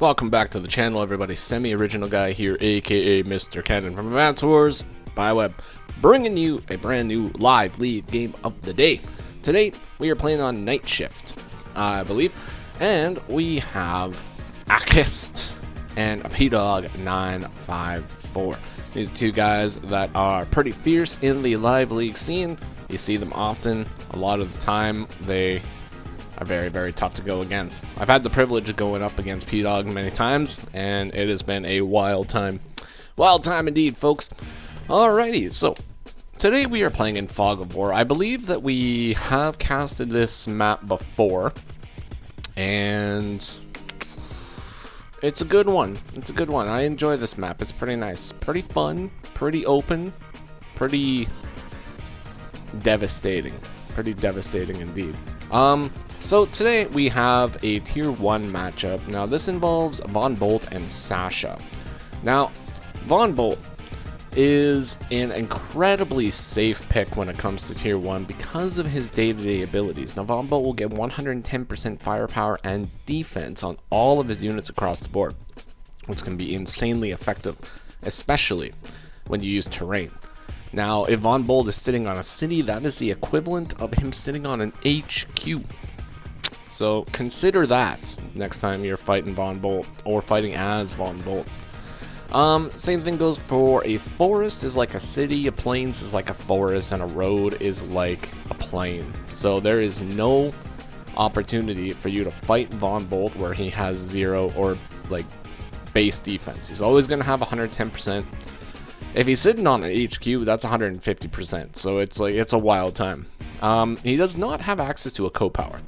Welcome back to the channel, everybody. Semi-original guy here, aka Mr. Cannon from Advance Wars by Web, bringing you a brand new live league game of the day. Today, we are playing on Night Shift, I believe, and we have achesst and Pdawg954. These are two guys that are pretty fierce in the live league scene. You see them often. A lot of the time, they are very, very tough to go against. I've had the privilege of going up against Pdawg many times, and it has been a wild time. Wild time indeed, folks. Alrighty, so today we are playing in Fog of War. I believe that we have casted this map before, and it's a good one. It's a good one. I enjoy this map. It's pretty nice. Pretty fun, pretty open, pretty devastating. Pretty devastating indeed. So today we have a tier 1 matchup. Now this involves Von Bolt and Sasha. Now Von Bolt is an incredibly safe pick when it comes to tier 1 because of his day-to-day abilities. Now Von Bolt will get 110% firepower and defense on all of his units across the board, which can be insanely effective, especially when you use terrain. Now if Von Bolt is sitting on a city, that is the equivalent of him sitting on an HQ. So consider that next time you're fighting Von Bolt or fighting as Von Bolt. Same thing goes for a forest is like a city, a plains is like a forest, and a road is like a plain. So there is no opportunity for you to fight Von Bolt where he has 0 or like base defense. He's always going to have 110%. If he's sitting on an HQ, that's 150%. So it's like, it's a wild time. He does not have access to a co-power.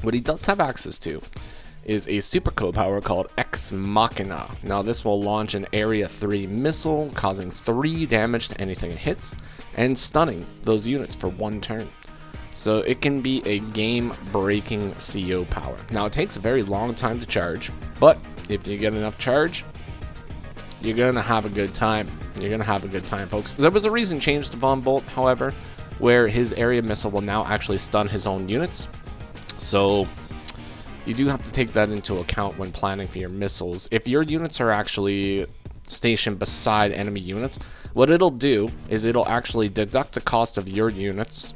What he does have access to is a super co-power called Ex Machina. Now this will launch an Area 3 missile, causing 3 damage to anything it hits, and stunning those units for 1 turn. So it can be a game-breaking CO power. Now it takes a very long time to charge, but if you get enough charge, you're gonna have a good time. You're gonna have a good time, folks. There was a recent change to Von Bolt, however, where his area missile will now actually stun his own units. So you do have to take that into account when planning for your missiles. If your units are actually stationed beside enemy units, what it'll do is it'll actually deduct the cost of your units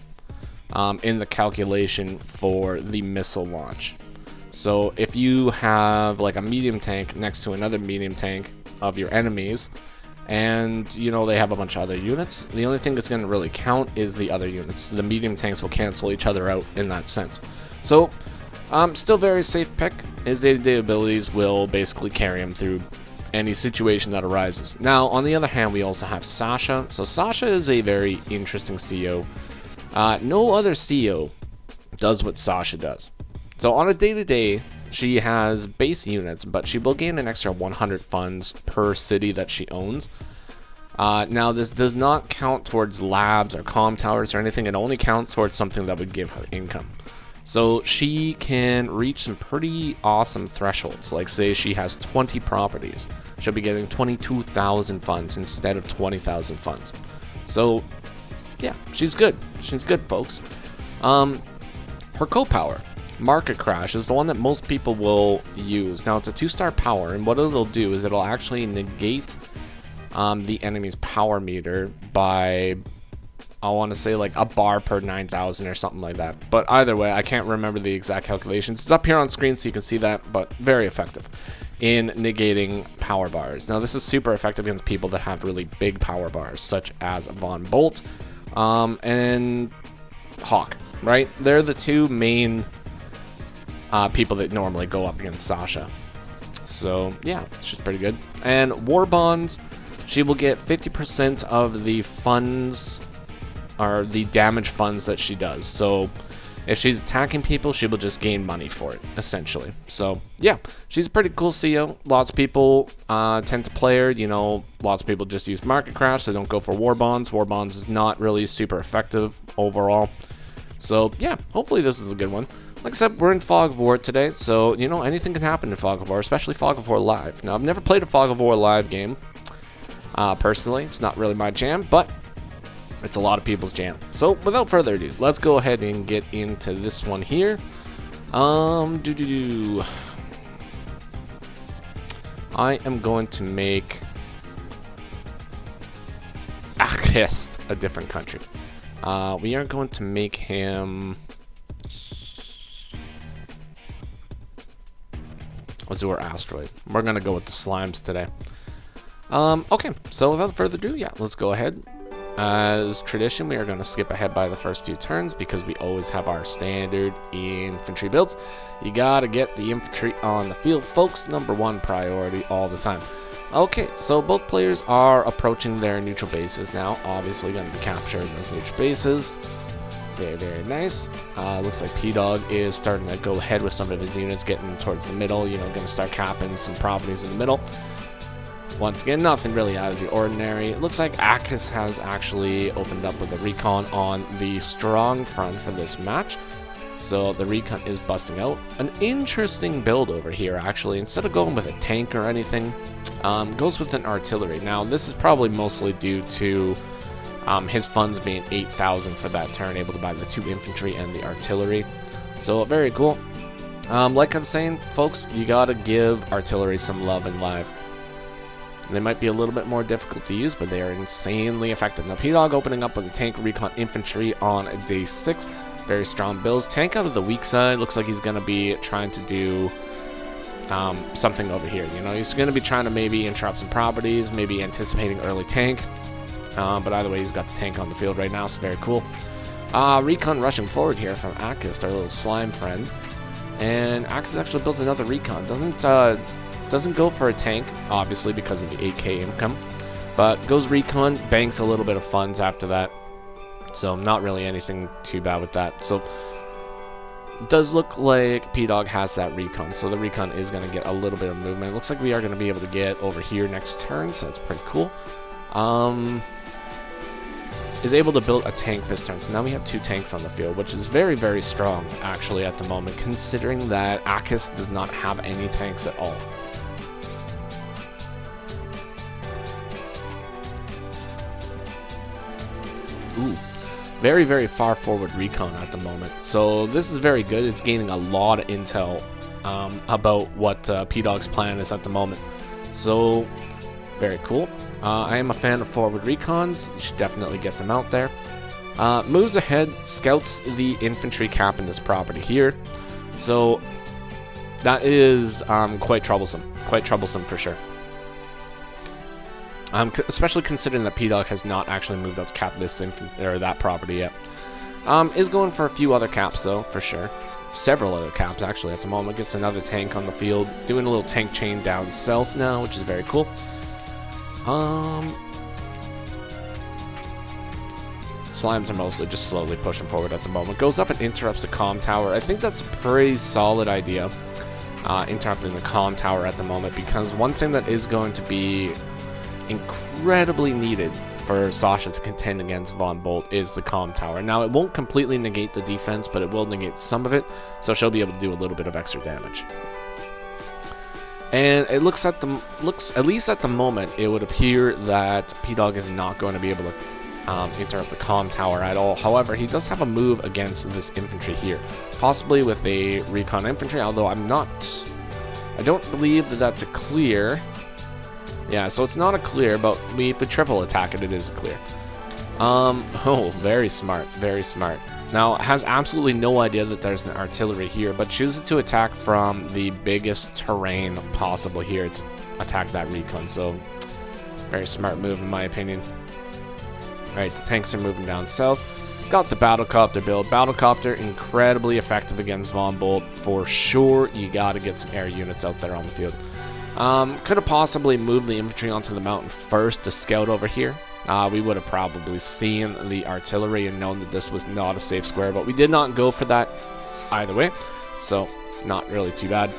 in the calculation for the missile launch. So if you have like a medium tank next to another medium tank of your enemies, and you know they have a bunch of other units, the only thing that's going to really count is the other units. The medium tanks will cancel each other out in that sense. So still very safe pick. His day-to-day abilities will basically carry him through any situation that arises. Now on the other hand, we also have Sasha. So Sasha is a very interesting CO. No other CO does what Sasha does. So on a day-to-day, she has base units, but she will gain an extra 100 funds per city that she owns. Now this does not count towards labs or comm towers or anything. It only counts towards something that would give her income. So she can reach some pretty awesome thresholds. Like say she has 20 properties, she'll be getting 22,000 funds instead of 20,000 funds. So yeah, she's good. She's good, folks. Her co-power, Market Crash, is the one that most people will use. Now it's a 2-star power, and what it'll do is it'll actually negate the enemy's power meter by, I want to say like a bar per 9,000 or something like that. But either way, I can't remember the exact calculations. It's up here on screen so you can see that, but very effective in negating power bars. Now this is super effective against people that have really big power bars, such as Von Bolt and Hawk, right? They're the two main people that normally go up against Sasha. So yeah, she's pretty good. And War Bonds, she will get 50% of the funds, or the damage funds that she does. So if she's attacking people, she will just gain money for it, essentially. So yeah, she's a pretty cool CO. Lots of people tend to play her. You know, lots of people just use Market Crash. They don't go for War Bonds. War Bonds is not really super effective overall. So yeah, hopefully this is a good one. Like I said, we're in Fog of War today, so you know anything can happen in Fog of War, especially Fog of War Live. Now I've never played a Fog of War Live game. Personally, it's not really my jam, but it's a lot of people's jam. So without further ado, let's go ahead and get into this one here. I am going to make achesst a different country. We are going to make him Azure Asteroid. We're gonna go with the slimes today. Okay, so without further ado, yeah, let's go ahead. As tradition, we are going to skip ahead by the first few turns because we always have our standard infantry builds. You gotta get the infantry on the field, folks. #1 priority all the time. Okay, so both players are approaching their neutral bases now. Obviously going to be capturing those neutral bases. Very, very nice. Looks like Pdawg is starting to go ahead with some of his units, getting towards the middle. You know, going to start capping some properties in the middle. Once again, nothing really out of the ordinary. It looks like achesst has actually opened up with a recon on the strong front for this match. So the recon is busting out. An interesting build over here, actually. Instead of going with a tank or anything, goes with an artillery. Now, this is probably mostly due to his funds being 8,000 for that turn, able to buy the 2 infantry and the artillery. So, very cool. Like I'm saying, folks, you gotta give artillery some love in live. They might be a little bit more difficult to use, but they are insanely effective. Now, Pdawg opening up with a tank recon infantry on day 6. Very strong builds. Tank out of the weak side. Looks like he's going to be trying to do something over here. You know, he's going to be trying to maybe interrupt some properties, maybe anticipating early tank. But either way, he's got the tank on the field right now, so very cool. Recon rushing forward here from achesst, our little slime friend. And achesst actually built another recon. Doesn't go for a tank, obviously, because of the 8k income, but goes recon, banks a little bit of funds after that, so not really anything too bad with that. So it does look like Pdawg has that recon, so the recon is going to get a little bit of movement. It looks like we are going to be able to get over here next turn, so that's pretty cool. Is able to build a tank this turn, so now we have 2 tanks on the field, which is very, very strong, actually, at the moment, considering that achesst does not have any tanks at all. Ooh, very, very far forward recon at the moment. So this is very good. It's gaining a lot of intel about what Pdawg's plan is at the moment. So, very cool. I am a fan of forward recons. You should definitely get them out there. Moves ahead, scouts the infantry cap in this property here. So, that is quite troublesome. Quite troublesome for sure. Especially considering that Pdawg has not actually moved out to cap this or that property yet. Is going for a few other caps though, for sure. Several other caps actually at the moment. Gets another tank on the field. Doing a little tank chain down south now, which is very cool. Slimes are mostly just slowly pushing forward at the moment. Goes up and interrupts the comm tower. I think that's a pretty solid idea. Interrupting the comm tower at the moment, because one thing that is going to be incredibly needed for Sasha to contend against Von Bolt is the comm tower. Now, it won't completely negate the defense, but it will negate some of it, so she'll be able to do a little bit of extra damage. And it looks at least at the moment, it would appear that Pdawg is not going to be able to interrupt the comm tower at all. However, he does have a move against this infantry here, possibly with a recon infantry, although I don't believe that that's a clear. Yeah, so it's not a clear, but if we triple attack it, it is a clear. Oh, very smart, very smart. Now, has absolutely no idea that there's an artillery here, but chooses to attack from the biggest terrain possible here to attack that recon, so very smart move in my opinion. Alright, the tanks are moving down south. Got the battlecopter build. Battlecopter, incredibly effective against Von Bolt, for sure. You gotta get some air units out there on the field. Could have possibly moved the infantry onto the mountain first to scout over here. We would have probably seen the artillery and known that this was not a safe square, but we did not go for that either way, so not really too bad.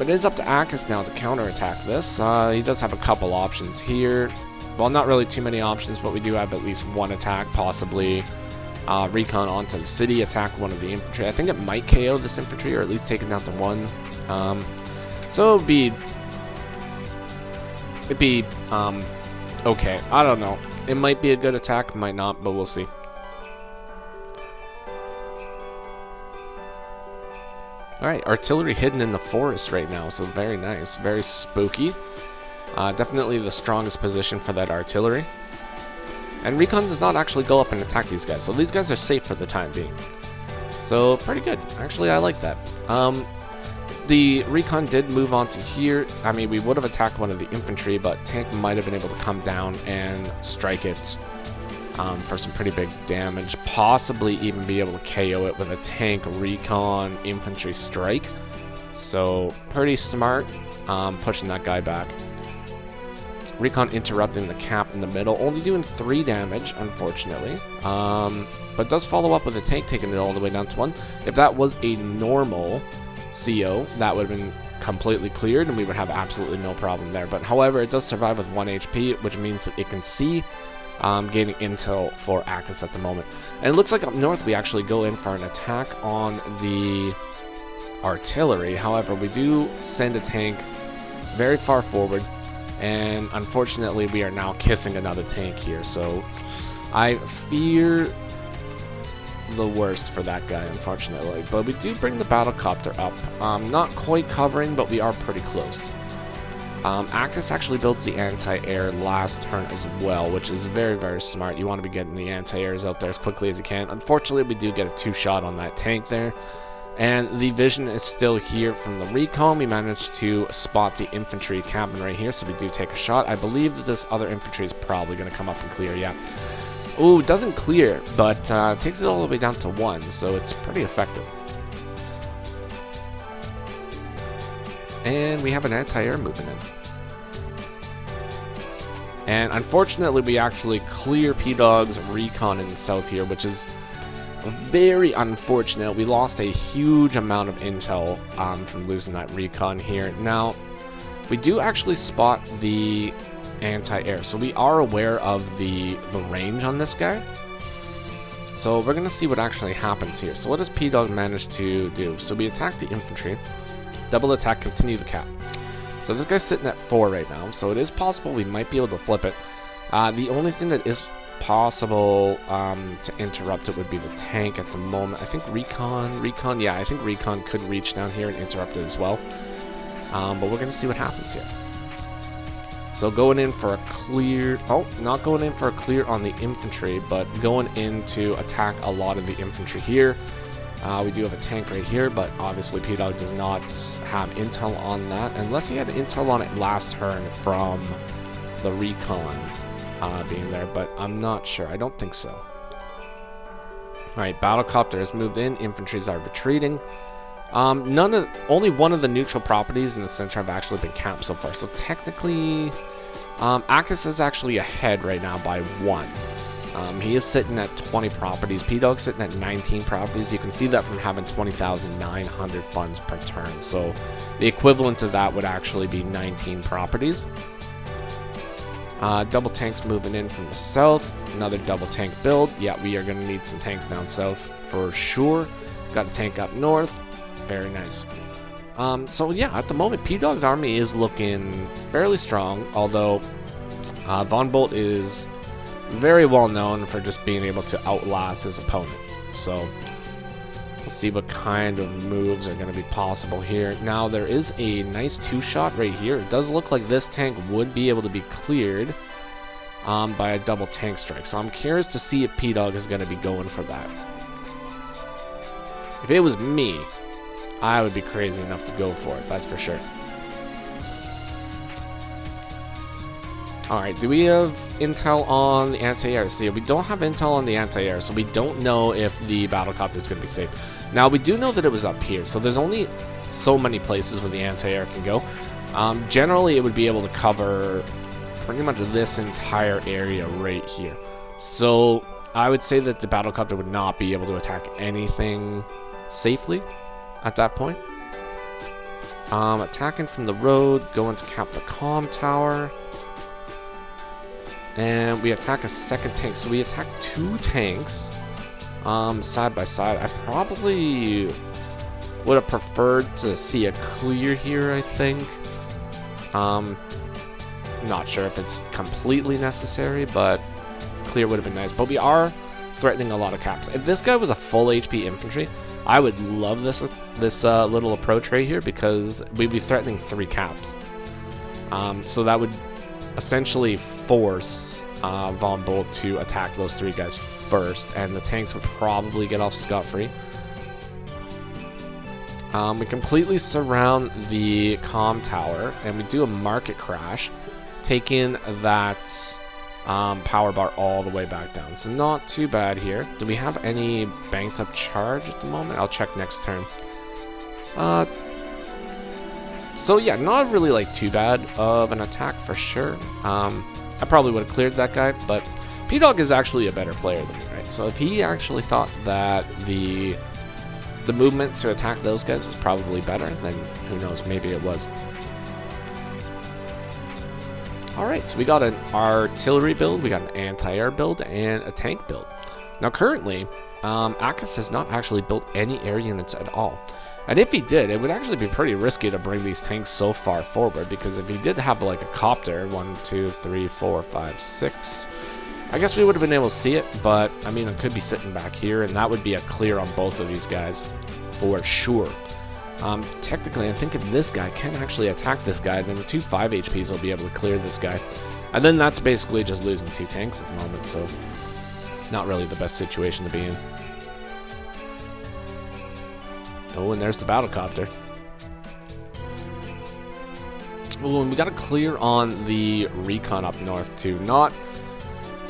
It is up to achesst now to counterattack this. He does have a couple options here. Well, not really too many options, but we do have at least one attack, possibly recon onto the city, attack one of the infantry. I think it might KO this infantry, or at least take it down to one. So it'd be okay. I don't know. It might be a good attack, might not, but we'll see. Alright, artillery hidden in the forest right now, so very nice. Very spooky. Definitely the strongest position for that artillery. And recon does not actually go up and attack these guys, so these guys are safe for the time being. So, pretty good. Actually, I like that. The recon did move on to here. I mean, we would have attacked one of the infantry, but tank might have been able to come down and strike it for some pretty big damage. Possibly even be able to KO it with a tank recon infantry strike. So, pretty smart pushing that guy back. Recon interrupting the cap in the middle, only doing 3 damage, unfortunately. But does follow up with a tank taking it all the way down to 1. If that was a normal CO, that would have been completely cleared and we would have absolutely no problem there. But however, it does survive with 1 HP, which means that it can see gaining intel for achesst at the moment. And it looks like up north we actually go in for an attack on the artillery. However, we do send a tank very far forward. And unfortunately, we are now kissing another tank here, so I fear the worst for that guy, unfortunately. But we do bring the battlecopter up. Not quite covering, but we are pretty close. achesst actually builds the anti-air last turn as well, which is very, very smart. You want to be getting the anti-airs out there as quickly as you can. Unfortunately, we do get a 2-shot on that tank there. And the vision is still here from the recon. We managed to spot the infantry cabin right here, so we do take a shot. I believe that this other infantry is probably going to come up and clear, yeah. Ooh, doesn't clear, but takes it all the way down to 1, so it's pretty effective. And we have an anti-air moving in. And unfortunately, we actually clear Pdawg's recon in the south here, which is very unfortunate. We lost a huge amount of intel from losing that recon here. Now, we do actually spot the anti-air, so we are aware of the range on this guy. So we're going to see what actually happens here. So what does Pdawg manage to do? So we attack the infantry, double attack, continue the cap. So this guy's sitting at 4 right now, so it is possible we might be able to flip it. The only thing that is possible to interrupt it would be the tank at the moment. I think recon, yeah, I think recon could reach down here and interrupt it as well. But we're going to see what happens here. So going in for a clear, not going in for a clear on the infantry, but going in to attack a lot of the infantry here. We do have a tank right here, but obviously Pdawg does not have intel on that, unless he had intel on it last turn from the recon being there, but I'm not sure. I don't think so. Alright, battlecopter has moved in, infantries are retreating. Only one of the neutral properties in the center have actually been capped so far, so technically achesst is actually ahead right now by 1. He is sitting at 20 properties. Pdawg's sitting at 19 properties. You can see that from having 20,900 funds per turn, so the equivalent to that would actually be 19 properties. Double tanks moving in from the south. Another double tank build. Yeah, we are going to need some tanks down south for sure. Got a tank up north. Very nice. So yeah, at the moment, Pdawg's army is looking fairly strong, although Von Bolt is very well known for just being able to outlast his opponent. So we'll see what kind of moves are going to be possible here. Now, there is a nice 2-shot right here. It does look like this tank would be able to be cleared by a double tank strike. So I'm curious to see if Pdawg is going to be going for that. If it was me, I would be crazy enough to go for it, that's for sure. Alright, do we have intel on the anti-air? See, we don't have intel on the anti-air, so we don't know if the battlecopter is going to be safe. Now, we do know that it was up here, so there's only so many places where the anti-air can go. Generally, it would be able to cover pretty much this entire area right here. So, I would say that the battlecopter would not be able to attack anything safely at that point. Attacking from the road, going to cap the comm tower. And we attack a second tank. So we attack 2 tanks side by side. I probably would have preferred to see a clear here, I think. Not sure if it's completely necessary, but clear would have been nice. But we are threatening a lot of caps. If this guy was a full HP infantry, I would love this little approach right here, because we'd be threatening 3 caps. So that would essentially force Von Bolt to attack those 3 guys first, and the tanks would probably get off scot-free. We completely surround the comm tower, and we do a market crash, taking that power bar all the way back down. So not too bad here. Do we have any banked up charge at the moment? I'll check next turn. So yeah, not really like too bad of an attack for sure. I probably would have cleared that guy, but Pdawg is actually a better player than me, right? So if he actually thought that the movement to attack those guys was probably better, then who knows, maybe it was. Alright, so we got an artillery build, we got an anti-air build, and a tank build. Now currently, achesst has not actually built any air units at all. And if he did, it would actually be pretty risky to bring these tanks so far forward, because if he did have like a copter, 1, 2, 3, 4, 5, 6, I guess we would have been able to see it, but I mean, it could be sitting back here, and that would be a clear on both of these guys for sure. Technically, I think if this guy can actually attack this guy, then the 2 5 HPs will be able to clear this guy. And then that's basically just losing 2 tanks at the moment, so not really the best situation to be in. Oh, and there's the battlecopter. Oh, and we got a clear on the recon up north too. Not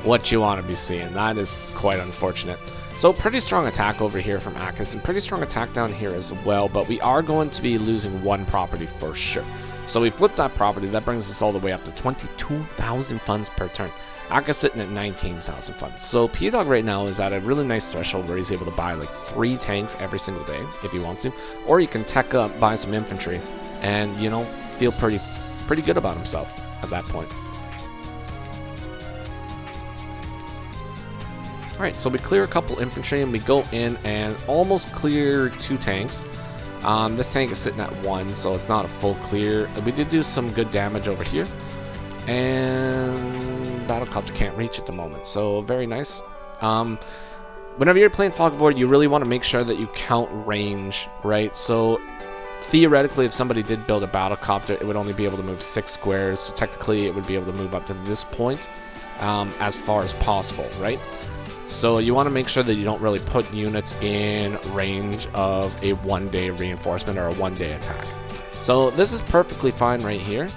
what you want to be seeing. That is quite unfortunate. So pretty strong attack over here from achesst, and pretty strong attack down here as well, but we are going to be losing 1 property for sure. So we flipped that property. That brings us all the way up to 22,000 funds per turn. achesst sitting at 19,000 funds. So Pdawg right now is at a really nice threshold where he's able to buy like 3 tanks every single day if he wants to, or he can tech up, buy some infantry, and you know, feel pretty good about himself at that point. Alright, so we clear a couple infantry and we go in and almost clear 2 tanks. This tank is sitting at 1, so it's not a full clear. We did do some good damage over here, and battlecopter can't reach at the moment, so very nice. Whenever you're playing Fog of War, you really want to make sure that you count range, right? So theoretically, if somebody did build a battlecopter, it would only be able to move 6 squares, so technically it would be able to move up to this point as far as possible, right? So you want to make sure that you don't really put units in range of a 1-day reinforcement or a 1-day attack. So this is perfectly fine right here.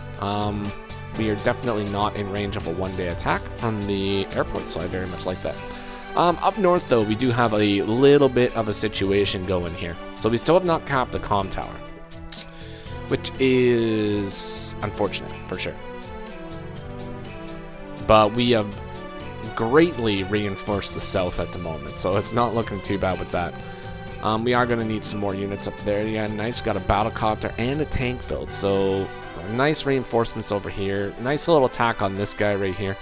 We are definitely not in range of a 1-day attack from the airport, so I very much like that. Up north, though, we do have a little bit of a situation going here. So we still have not capped the comm tower, which is unfortunate for sure. But we have greatly reinforced the south at the moment, so it's not looking too bad with that. We are going to need some more units up there. Yeah, nice. Got a battlecopter and a tank build, so nice reinforcements over here. Nice little attack on this guy right here.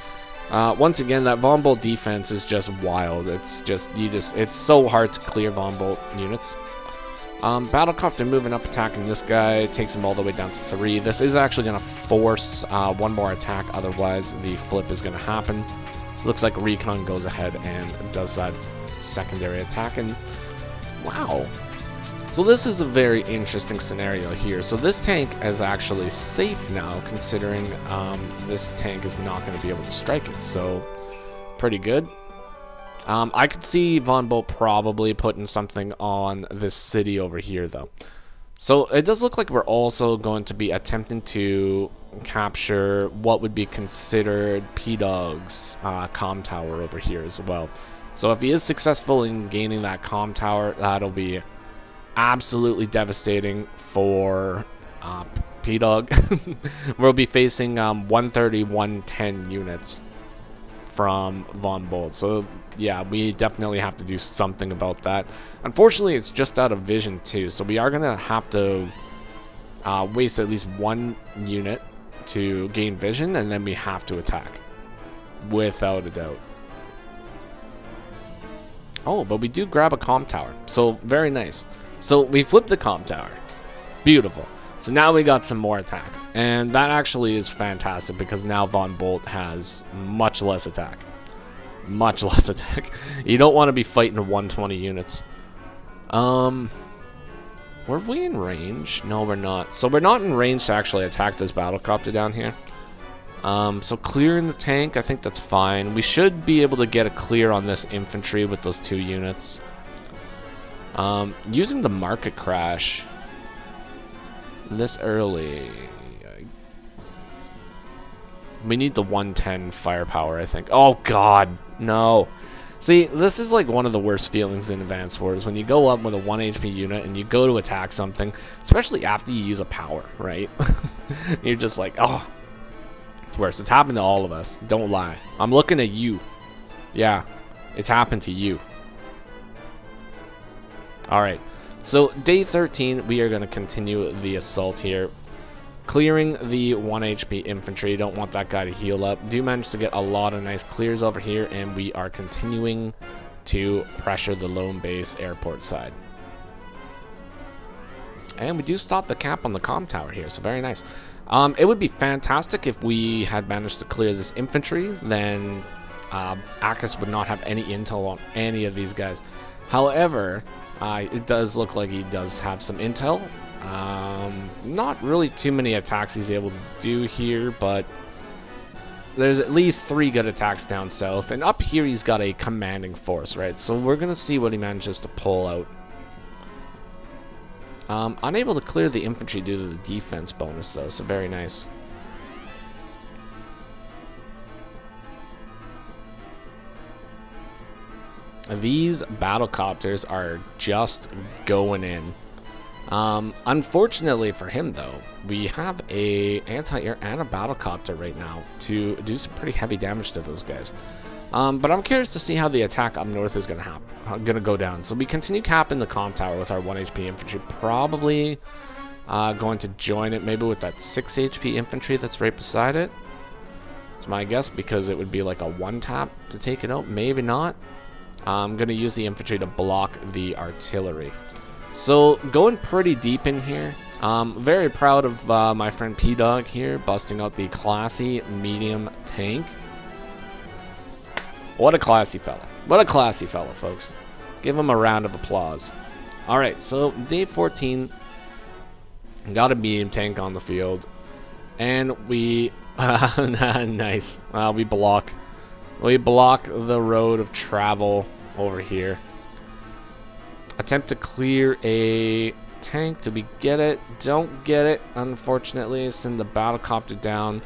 Once again, that Von Bolt defense is just wild. It's just, it's so hard to clear Von Bolt units. Battlecopter moving up, attacking this guy, takes him all the way down to 3. This is actually going to force 1 more attack, otherwise the flip is going to happen. Looks like Recon goes ahead and does that secondary attack, and wow. So this is a very interesting scenario here. So this tank is actually safe now, considering this tank is not going to be able to strike it, so pretty good. I could see Von Bolt probably putting something on this city over here, though. So it does look like we're also going to be attempting to capture what would be considered Pdawg's comm tower over here as well. So if he is successful in gaining that comm tower, that'll be absolutely devastating for Pdawg. We'll be facing 130, 110 units from Von Bolt. So yeah, we definitely have to do something about that. Unfortunately, it's just out of vision too, so we are gonna have to waste at least 1 unit to gain vision, and then we have to attack without a doubt. Oh, but we do grab a comm tower, so very nice. So we flipped the comm tower. Beautiful. So now we got some more attack, and that actually is fantastic because now Von Bolt has much less attack. Much less attack. You don't want to be fighting 120 units. Were we in range? No, we're not. So we're not in range to actually attack this battlecopter down here. So clearing the tank, I think that's fine. We should be able to get a clear on this infantry with those 2 units. Using the market crash this early. We need the 110 firepower, I think. Oh, God. No. See, this is like one of the worst feelings in Advanced Wars. When you go up with a 1 HP unit and you go to attack something, especially after you use a power, right? You're just like, oh. It's worse. It's happened to all of us. Don't lie. I'm looking at you. Yeah. It's happened to you. Alright. So, day 13, we are going to continue the assault here. Clearing the 1 HP infantry. Don't want that guy to heal up. Do manage to get a lot of nice clears over here, and we are continuing to pressure the lone base airport side. And we do stop the cap on the comm tower here, so very nice. It would be fantastic if we had managed to clear this infantry, then achesst would not have any intel on any of these guys. However, it does look like he does have some intel. Not really too many attacks he's able to do here, but there's at least 3 good attacks down south, and up here he's got a commanding force, right? So we're gonna see what he manages to pull out. Unable to clear the infantry due to the defense bonus though, so very nice. These battlecopters are just going in. Unfortunately for him though, we have a anti-air and a battlecopter right now to do some pretty heavy damage to those guys. But I'm curious to see how the attack up north is gonna go down. So we continue capping the comm tower with our 1 HP infantry, probably going to join it maybe with that 6 HP infantry that's right beside it. It's my guess, because it would be like a 1-tap to take it out. Maybe not. I'm gonna use the infantry to block the artillery. So, going pretty deep in here. Very proud of my friend Pdawg here, busting out the classy medium tank. What a classy fella. What a classy fella, folks. Give him a round of applause. Alright, so day 14. Got a medium tank on the field. And we... nice. We block the road of travel over here. Attempt to clear a tank. Do we get it? Don't get it, unfortunately. Send the battlecopter down.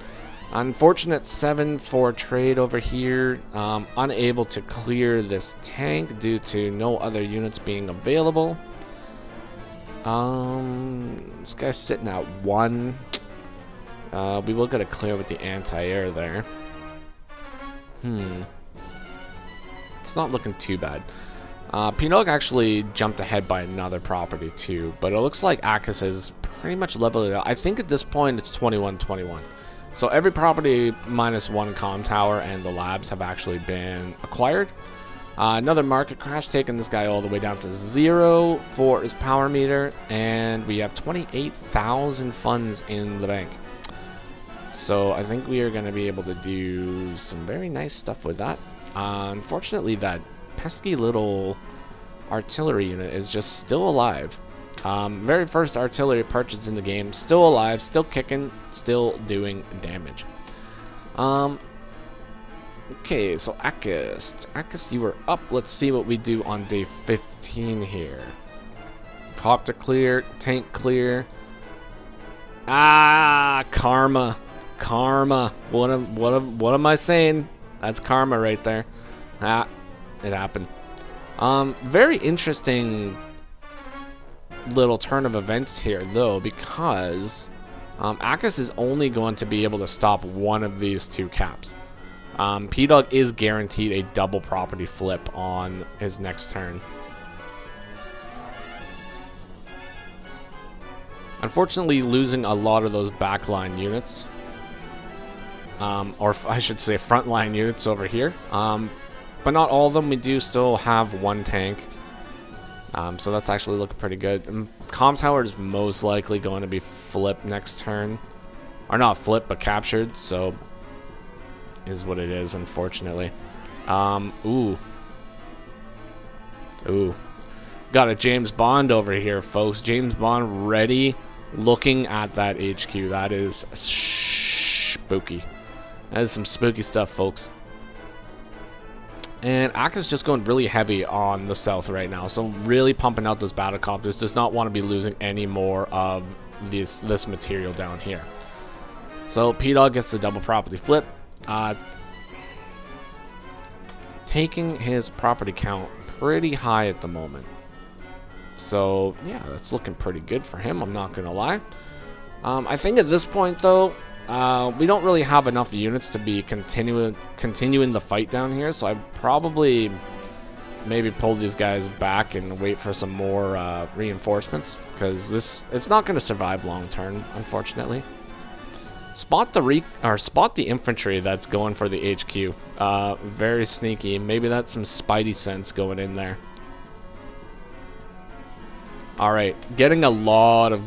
Unfortunate 7-4 trade over here. Unable to clear this tank due to no other units being available. This guy's sitting at 1. We will get a clear with the anti-air there. It's not looking too bad. Pdawg actually jumped ahead by another property too, but it looks like achesst is pretty much leveled it out. I think at this point it's 21-21. So every property minus 1 comm tower and the labs have actually been acquired. Another market crash taking this guy all the way down to 0 for his power meter, and we have 28,000 funds in the bank. So I think we are going to be able to do some very nice stuff with that. Unfortunately, that pesky little artillery unit is just still alive. Very first artillery purchased in the game, still alive, still kicking, still doing damage. Okay, so achesst, you were up. Let's see what we do on day 15 here. Copter clear, tank clear. Karma. What am I saying? That's karma right there. It happened. Very interesting little turn of events here, though, because achesst is only going to be able to stop one of these 2 caps. Pdawg is guaranteed a double property flip on his next turn. Unfortunately, losing a lot of those backline units, or I should say frontline units over here, but not all of them. We do still have 1 tank. So that's actually looking pretty good. Comm tower is most likely going to be flipped next turn. Or not flipped, but captured. So is what it is, unfortunately. Ooh. Got a James Bond over here, folks. James Bond ready, looking at that HQ. That is spooky. That is some spooky stuff, folks. And achesst just going really heavy on the south right now. So really pumping out those battlecopters. Does not want to be losing any more of this material down here. So Pdawg gets the double property flip. Taking his property count pretty high at the moment. So yeah, that's looking pretty good for him, I'm not gonna lie. I think at this point though, we don't really have enough units to be continuing the fight down here, so I'd probably maybe pull these guys back and wait for some more reinforcements, because it's not going to survive long term, unfortunately. Spot the infantry that's going for the HQ. Very sneaky. Maybe that's some spidey sense going in there. Alright, getting a lot of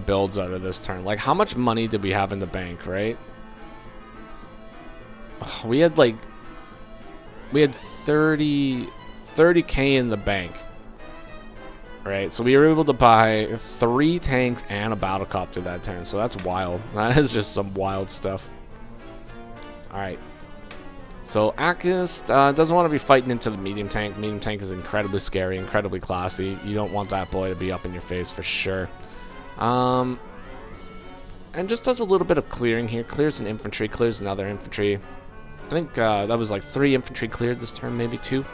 builds out of this turn. Like, how much money did we have in the bank, right? We had 30k in the bank. Right, so we were able to buy 3 tanks and a battlecopter that turn, so that's wild. That is just some wild stuff. Alright. So achesst doesn't want to be fighting into the medium tank. Medium tank is incredibly scary, incredibly classy. You don't want that boy to be up in your face for sure. And just does a little bit of clearing here. Clears an infantry, clears another infantry. I think that was like 3 infantry cleared this turn, maybe 2.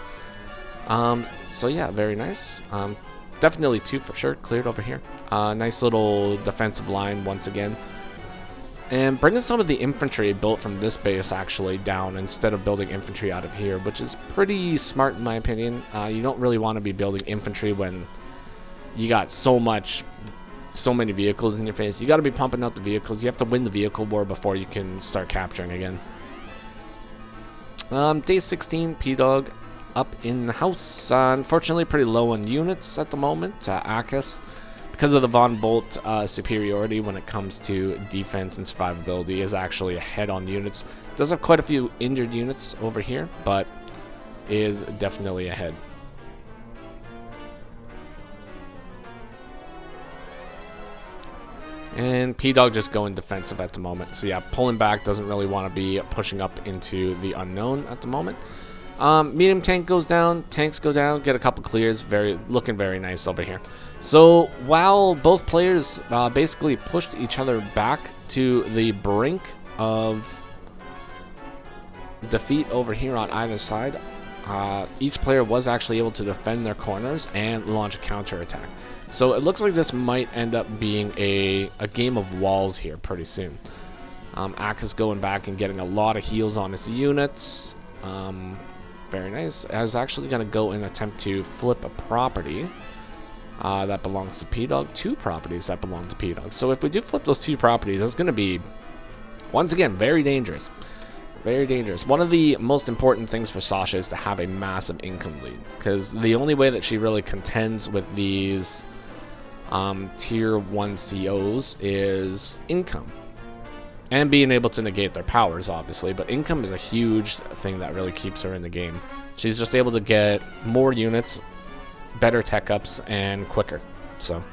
So yeah, very nice. Definitely 2 for sure cleared over here. Nice little defensive line once again. And bringing some of the infantry built from this base actually down instead of building infantry out of here, which is pretty smart in my opinion. You don't really want to be building infantry when you got so many vehicles in your face. You got to be pumping out the vehicles. You have to win the vehicle war before you can start capturing again. Day 16, Pdawg up in the house. Unfortunately, pretty low on units at the moment. achesst, because of the Von Bolt superiority when it comes to defense and survivability, is actually ahead on units. Does have quite a few injured units over here, but is definitely ahead. And Pdawg just going defensive at the moment. So yeah, pulling back, doesn't really want to be pushing up into the unknown at the moment. Medium tank goes down, tanks go down, get a couple clears, looking very nice over here. So while both players basically pushed each other back to the brink of defeat over here on either side, each player was actually able to defend their corners and launch a counter attack. So it looks like this might end up being a game of walls here pretty soon. achesst going back and getting a lot of heals on his units. Very nice. I was actually going to go and attempt to flip a property that belongs to Pdawg. 2 properties that belong to Pdawg. So if we do flip those 2 properties, it's going to be, once again, very dangerous. Very dangerous. One of the most important things for Sasha is to have a massive income lead, because the only way that she really contends with these tier 1 COs is income. And being able to negate their powers, obviously. But income is a huge thing that really keeps her in the game. She's just able to get more units, better tech ups, and quicker. So,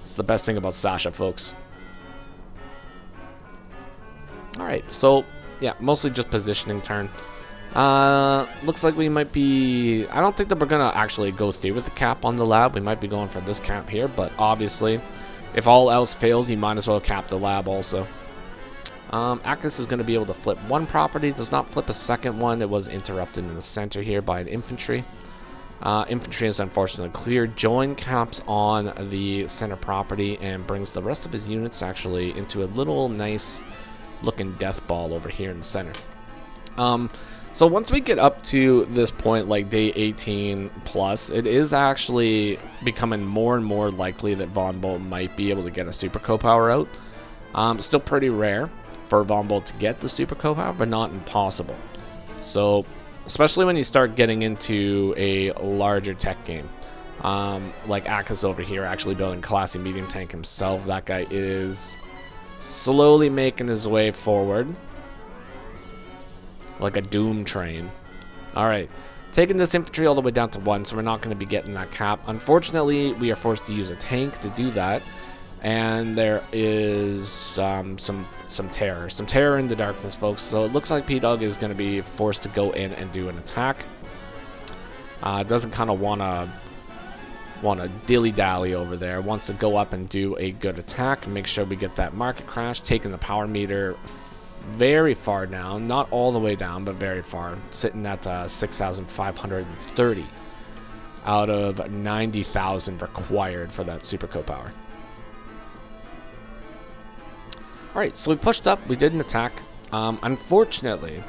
it's the best thing about Sasha, folks. Alright, so, yeah, mostly just positioning turn. Looks like we might be... I don't think that we're going to actually go through with the cap on the lab. We might be going for this cap here. But, obviously, if all else fails, you might as well cap the lab also. achesst is going to be able to flip 1 property, does not flip a second one. It was interrupted in the center here by an infantry. Infantry is unfortunately cleared. Join caps on the center property and brings the rest of his units actually into a little nice looking death ball over here in the center. So once we get up to this point, like day 18 plus, it is actually becoming more and more likely that Von Bolt might be able to get a super co-power out. Still pretty rare for Von Bolt to get the super co-power, but not impossible. So, especially when you start getting into a larger tech game, like achesst over here, actually building classy medium tank himself. That guy is slowly making his way forward, like a doom train. All right, taking this infantry all the way down to 1, so we're not going to be getting that cap. Unfortunately, we are forced to use a tank to do that, and there is some terror in the darkness, folks. So it looks like Pdawg is going to be forced to go in and do an attack. Doesn't kind of want to dilly-dally over there. Wants to go up and do a good attack and make sure we get that market crash, taking the power meter very far down, not all the way down, but very far, sitting at 6,530 out of 90,000 required for that super co-power. Alright, so we pushed up, we did an attack. Unfortunately,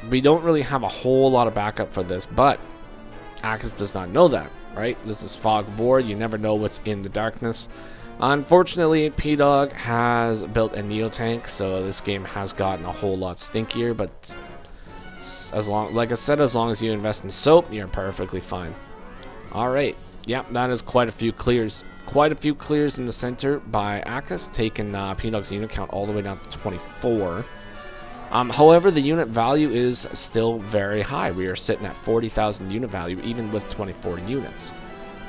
we don't really have a whole lot of backup for this, but achesst does not know that, right? This is Fog of War, you never know what's in the darkness. Unfortunately, Pdawg has built a Neo tank, so this game has gotten a whole lot stinkier, but like I said, as long as you invest in soap, you're perfectly fine. Alright, yeah, that is quite a few clears. Quite a few clears in the center by achesst, taking Pdawg's unit count all the way down to 24. However, the unit value is still very high. We are sitting at 40,000 unit value, even with 24 units.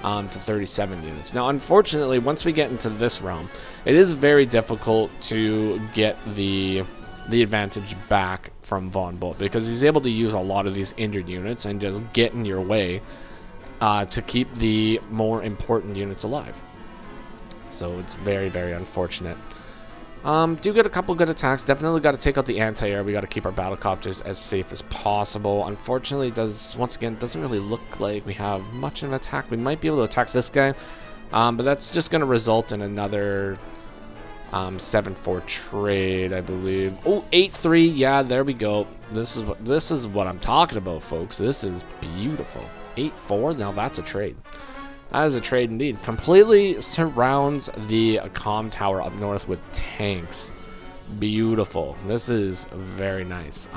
To 37 units. Now, unfortunately, once we get into this realm, it is very difficult to get the advantage back from Von Bolt, because he's able to use a lot of these injured units and just get in your way to keep the more important units alive. So it's very, very unfortunate. Do get a couple good attacks. Definitely got to take out the anti-air. We got to keep our battlecopters as safe as possible. Unfortunately, once again, doesn't really look like we have much of an attack. We might be able to attack this guy, but that's just going to result in another 7-4 trade, I believe. Oh, 8-3. Yeah, there we go. This is what I'm talking about, folks. This is beautiful. 8-4. Now that's a trade. That is a trade indeed. Completely surrounds the comm tower up north with tanks. Beautiful. This is very nice.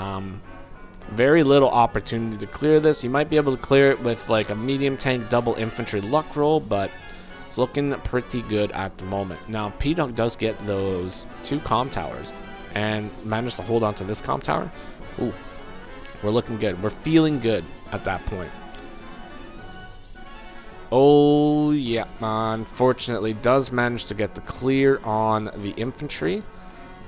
Very little opportunity to clear this. You might be able to clear it with like a medium tank double infantry luck roll, but it's looking pretty good at the moment. Now, Pdawg does get those 2 comm towers and managed to hold on to this comm tower. Ooh, we're looking good. We're feeling good at that point. Oh, yeah, unfortunately, does manage to get the clear on the infantry,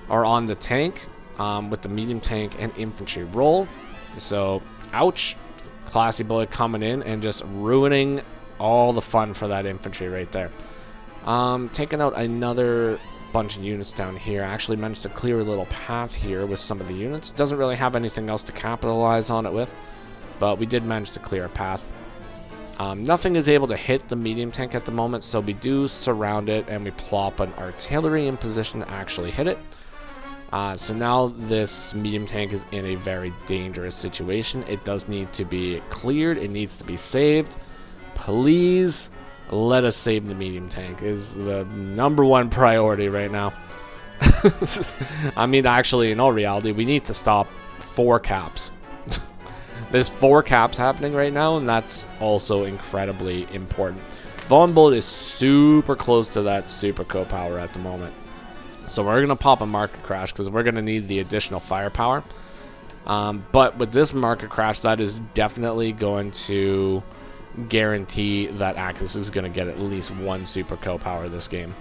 or on the tank, with the medium tank and infantry roll. So, ouch. Classy boy coming in and just ruining all the fun for that infantry right there. Taking out another bunch of units down here. I actually managed to clear a little path here with some of the units. Doesn't really have anything else to capitalize on it with, but we did manage to clear a path. Nothing is able to hit the medium tank at the moment, so we do surround it and we plop an artillery in position to actually hit it. So now this medium tank is in a very dangerous situation. It does need to be cleared. It needs to be saved. Please let us save the medium tank is the #1 priority right now. I mean, actually, in all reality, we need to stop 4 caps. There's 4 caps happening right now, and that's also incredibly important. Von Bolt is super close to that super co-power at the moment. So we're going to pop a market crash because we're going to need the additional firepower. But with this market crash, that is definitely going to guarantee that achesst is going to get at least 1 super co-power this game.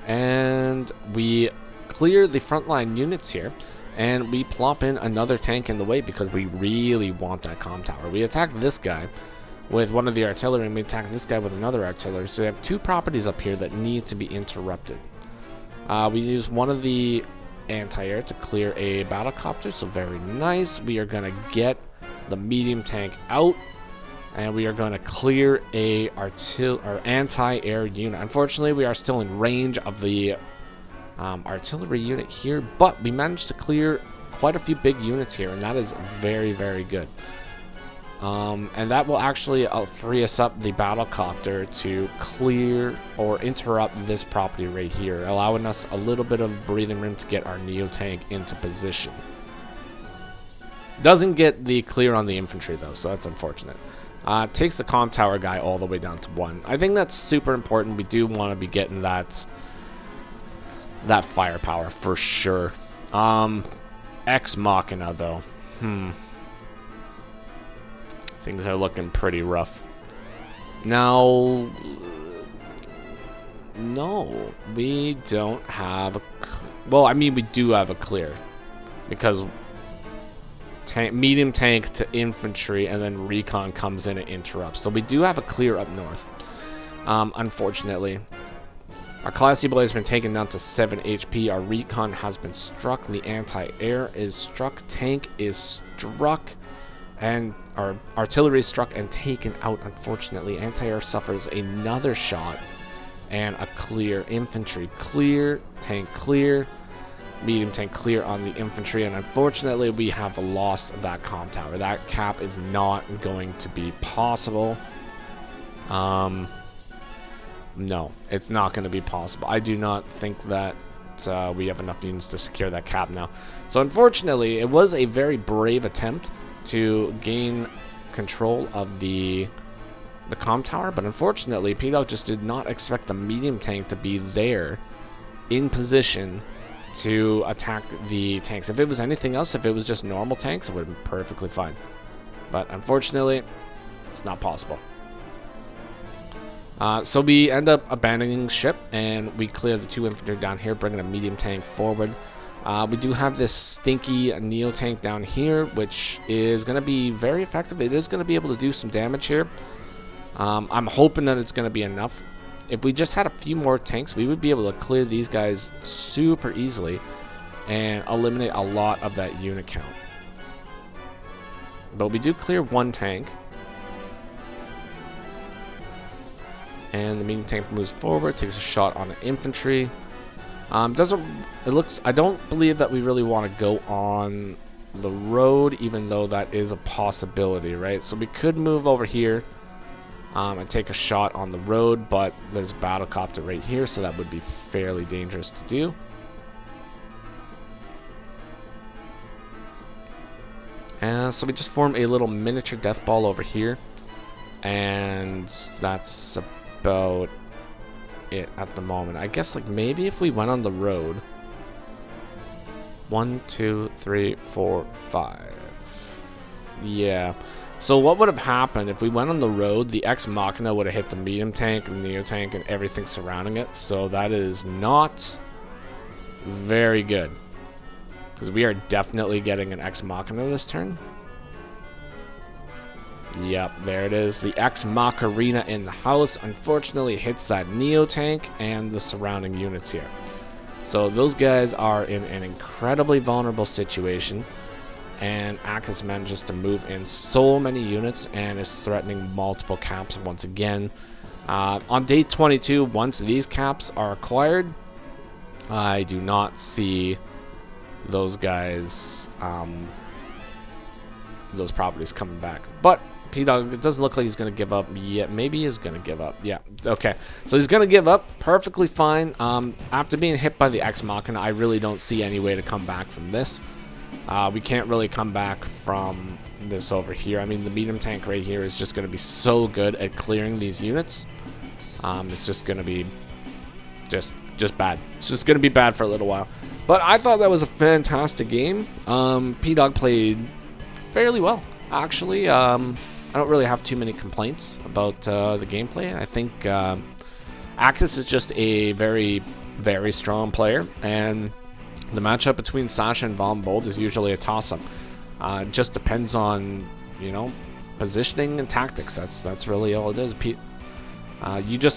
And we clear the frontline units here. And we plop in another tank in the way because we really want that comm tower. We attack this guy with one of the artillery, and we attack this guy with another artillery. So we have 2 properties up here that need to be interrupted. We use one of the anti-air to clear a battlecopter, so very nice. We are going to get the medium tank out, and we are going to clear a anti-air unit. Unfortunately, we are still in range of the artillery unit here, but we managed to clear quite a few big units here, and that is very, very good. And that will actually free us up the battlecopter to clear or interrupt this property right here, allowing us a little bit of breathing room to get our Neo tank into position. Doesn't get the clear on the infantry though, so that's unfortunate. Takes the comm tower guy all the way down to 1. I think that's super important. We do want to be getting that firepower for sure. Ex Machina, though. Things are looking pretty rough. Now, no, we don't have a... Well, I mean, we do have a clear. Because medium tank to infantry, and then recon comes in and interrupts. So we do have a clear up north. Unfortunately. Our Class C blade has been taken down to 7 HP. Our recon has been struck. The anti-air is struck. Tank is struck. And our artillery is struck and taken out, unfortunately. Anti-air suffers another shot. And a clear. Infantry clear. Tank clear. Medium tank clear on the infantry. And unfortunately, we have lost that comm tower. That cap is not going to be possible. No, it's not going to be possible. I do not think that we have enough units to secure that cap now. So unfortunately, it was a very brave attempt to gain control of the comm tower, but unfortunately, Pdawg just did not expect the medium tank to be there in position to attack the tanks. If it was anything else, if it was just normal tanks, it would have been perfectly fine. But unfortunately, it's not possible. So we end up abandoning ship, and we clear the 2 infantry down here, bringing a medium tank forward. We do have this stinky neo tank down here, which is going to be very effective. It is going to be able to do some damage here. I'm hoping that it's going to be enough. If we just had a few more tanks, we would be able to clear these guys super easily and eliminate a lot of that unit count. But we do clear 1 tank. And the medium tank moves forward, takes a shot on the infantry. I don't believe that we really want to go on the road, even though that is a possibility, right? So we could move over here and take a shot on the road, but there's a battle copter right here, so that would be fairly dangerous to do. And so we just form a little miniature death ball over here, and that's about it at the moment. I guess, like, maybe if we went on the road. 1, 2, 3, 4, 5. Yeah. So what would have happened if we went on the road? The Ex Machina would have hit the medium tank, the neo tank, and everything surrounding it. So that is not very good, because we are definitely getting an Ex Machina this turn. Yep, there it is. The Ex Machina in the house unfortunately hits that neo tank and the surrounding units here. So those guys are in an incredibly vulnerable situation, and achesst manages to move in so many units and is threatening multiple caps once again. On day 22, once these caps are acquired, I do not see those guys, those properties coming back. But Pdawg, it doesn't look like he's going to give up yet. Maybe he is going to give up. Yeah, okay. So he's going to give up. Perfectly fine. After being hit by the Ex Machina, I really don't see any way to come back from this. We can't really come back from this over here. I mean, the medium tank right here is just going to be so good at clearing these units. It's just going to be just bad. It's just going to be bad for a little while. But I thought that was a fantastic game. Pdawg played fairly well, actually. I don't really have too many complaints about the gameplay. I think achesst is just a very, very strong player, and the matchup between Sasha and Von Bolt is usually a toss-up. It just depends on, you know, positioning and tactics. That's really all it is.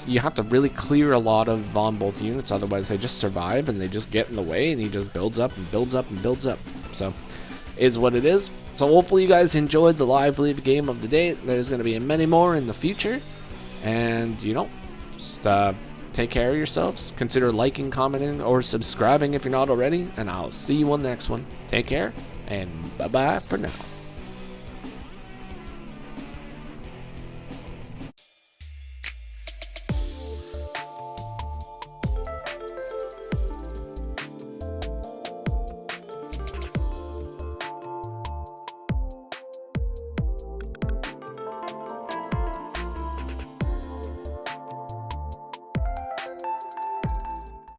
You have to really clear a lot of Von Bolt's units, otherwise they just survive and they just get in the way, and he just builds up and builds up and builds up. So, is what it is. So hopefully you guys enjoyed the live league game of the day. There's going to be many more in the future, and you know, just take care of yourselves. Consider liking, commenting, or subscribing if you're not already, and I'll see you on the next one. Take care, and bye bye for now.